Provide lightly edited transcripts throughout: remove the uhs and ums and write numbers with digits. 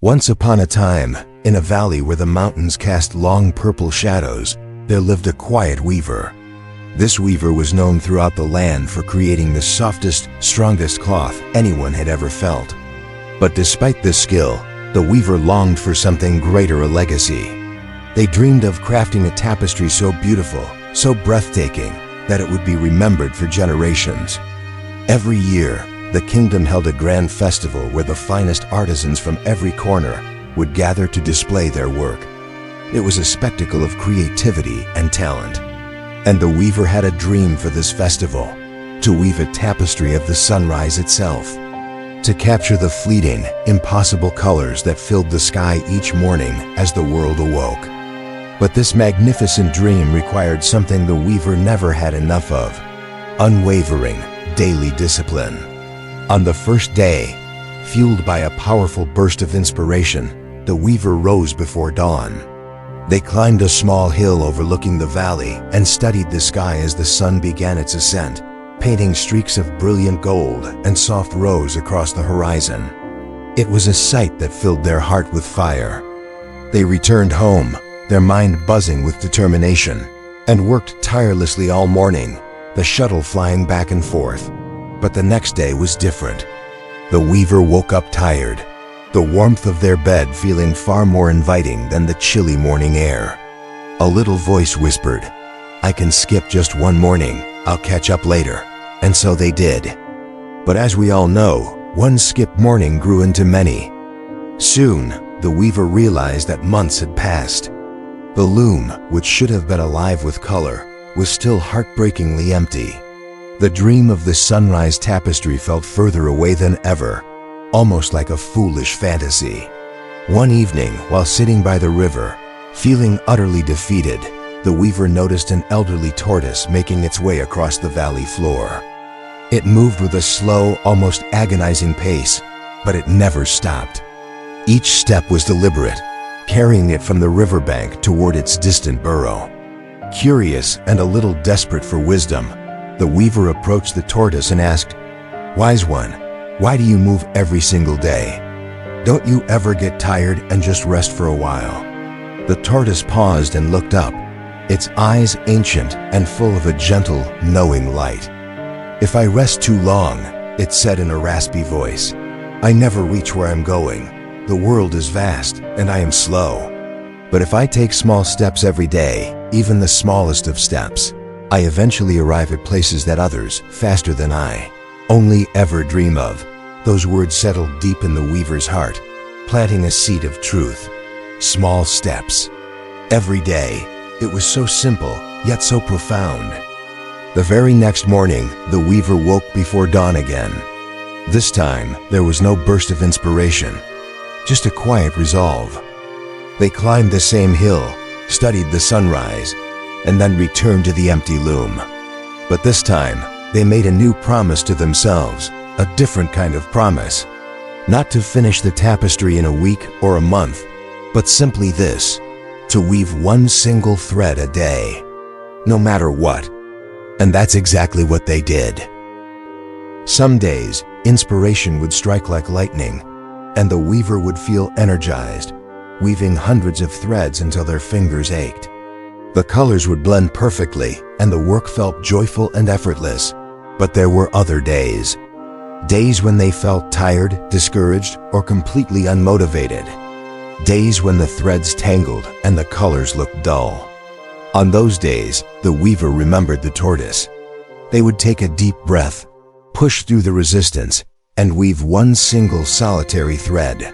Once upon a time, in a valley where the mountains cast long purple shadows, there lived a quiet weaver. This weaver was known throughout the land for creating the softest, strongest cloth anyone had ever felt. But despite this skill, the weaver longed for something greater, a legacy. They dreamed of crafting a tapestry so beautiful, so breathtaking, that it would be remembered for generations. Every year, the kingdom held a grand festival where the finest artisans from every corner would gather to display their work. It was a spectacle of creativity and talent. And the weaver had a dream for this festival: to weave a tapestry of the sunrise itself, to capture the fleeting, impossible colors that filled the sky each morning as the world awoke. But this magnificent dream required something the weaver never had enough of: unwavering, daily discipline. On the first day, fueled by a powerful burst of inspiration, the weaver rose before dawn. They climbed a small hill overlooking the valley and studied the sky as the sun began its ascent, painting streaks of brilliant gold and soft rose across the horizon. It was a sight that filled their heart with fire. They returned home, their mind buzzing with determination, and worked tirelessly all morning, the shuttle flying back and forth. But the next day was different. The weaver woke up tired, the warmth of their bed feeling far more inviting than the chilly morning air. A little voice whispered, "I can skip just one morning, I'll catch up later." And so they did. But as we all know, one skipped morning grew into many. Soon, the weaver realized that months had passed. The loom, which should have been alive with color, was still heartbreakingly empty. The dream of the sunrise tapestry felt further away than ever, almost like a foolish fantasy. One evening, while sitting by the river, feeling utterly defeated, the weaver noticed an elderly tortoise making its way across the valley floor. It moved with a slow, almost agonizing pace, but it never stopped. Each step was deliberate, carrying it from the riverbank toward its distant burrow. Curious and a little desperate for wisdom, the weaver approached the tortoise and asked, "Wise one, why do you move every single day? Don't you ever get tired and just rest for a while?" The tortoise paused and looked up, its eyes ancient and full of a gentle, knowing light. "If I rest too long," it said in a raspy voice, "I never reach where I'm going. The world is vast, and I am slow. But if I take small steps every day, even the smallest of steps, I eventually arrive at places that others, faster than I, only ever dream of." Those words settled deep in the weaver's heart, planting a seed of truth. Small steps. Every day. It was so simple, yet so profound. The very next morning, the weaver woke before dawn again. This time, there was no burst of inspiration, just a quiet resolve. They climbed the same hill, studied the sunrise, and then returned to the empty loom. But this time, they made a new promise to themselves, a different kind of promise. Not to finish the tapestry in a week or a month, but simply this: to weave one single thread a day, no matter what. And that's exactly what they did. Some days, inspiration would strike like lightning, and the weaver would feel energized, weaving hundreds of threads until their fingers ached. The colors would blend perfectly, and the work felt joyful and effortless. But there were other days. Days when they felt tired, discouraged, or completely unmotivated. Days when the threads tangled and the colors looked dull. On those days, the weaver remembered the tortoise. They would take a deep breath, push through the resistance, and weave one single solitary thread.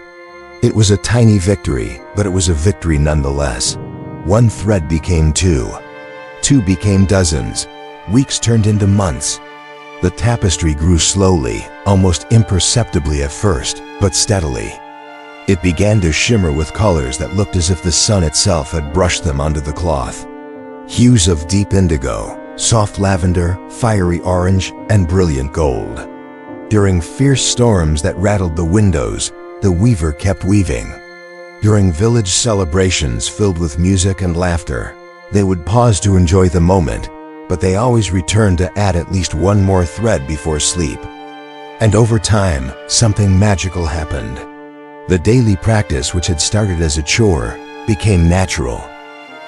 It was a tiny victory, but it was a victory nonetheless. One thread became two. Two became dozens. Weeks turned into months. The tapestry grew slowly, almost imperceptibly at first, but steadily. It began to shimmer with colors that looked as if the sun itself had brushed them onto the cloth. Hues of deep indigo, soft lavender, fiery orange, and brilliant gold. During fierce storms that rattled the windows, the weaver kept weaving. During village celebrations filled with music and laughter, they would pause to enjoy the moment, but they always returned to add at least one more thread before sleep. And over time, something magical happened. The daily practice, which had started as a chore, became natural.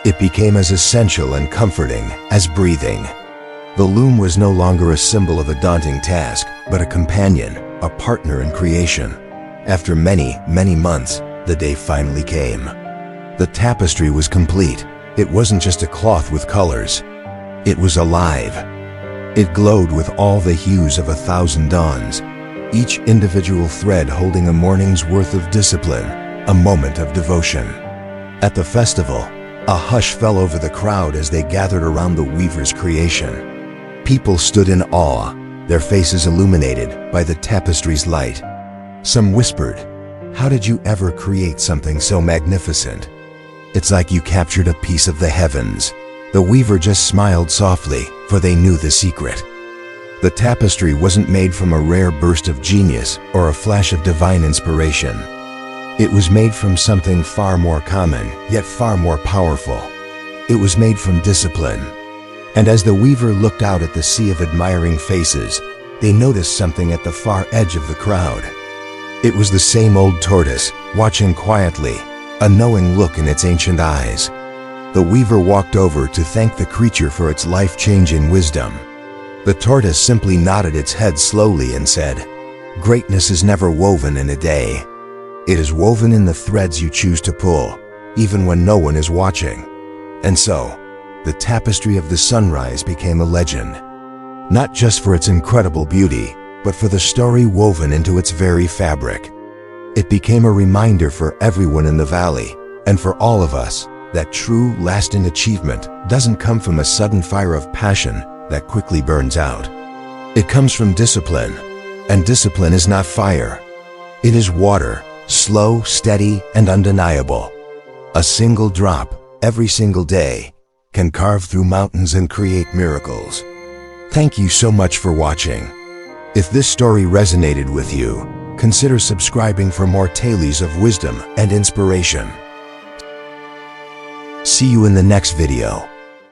It became as essential and comforting as breathing. The loom was no longer a symbol of a daunting task, but a companion, a partner in creation. After many, many months, the day finally came. The tapestry was complete. It wasn't just a cloth with colors. It was alive. It glowed with all the hues of 1,000 dawns, each individual thread holding a morning's worth of discipline, a moment of devotion. At the festival, a hush fell over the crowd as they gathered around the weaver's creation. People stood in awe, their faces illuminated by the tapestry's light. Some whispered, "How did you ever create something so magnificent? It's like you captured a piece of the heavens." The weaver just smiled softly, for they knew the secret. The tapestry wasn't made from a rare burst of genius or a flash of divine inspiration. It was made from something far more common, yet far more powerful. It was made from discipline. And as the weaver looked out at the sea of admiring faces, they noticed something at the far edge of the crowd. It was the same old tortoise, watching quietly, a knowing look in its ancient eyes. The weaver walked over to thank the creature for its life-changing wisdom. The tortoise simply nodded its head slowly and said, "Greatness is never woven in a day. It is woven in the threads you choose to pull, even when no one is watching." And so, the tapestry of the sunrise became a legend. Not just for its incredible beauty, but for the story woven into its very fabric. It became a reminder for everyone in the valley, and for all of us, that true, lasting achievement doesn't come from a sudden fire of passion that quickly burns out. It comes from discipline, and discipline is not fire. It is water, slow, steady, and undeniable. A single drop, every single day, can carve through mountains and create miracles. Thank you so much for watching. If this story resonated with you, consider subscribing for more tales of wisdom and inspiration. See you in the next video.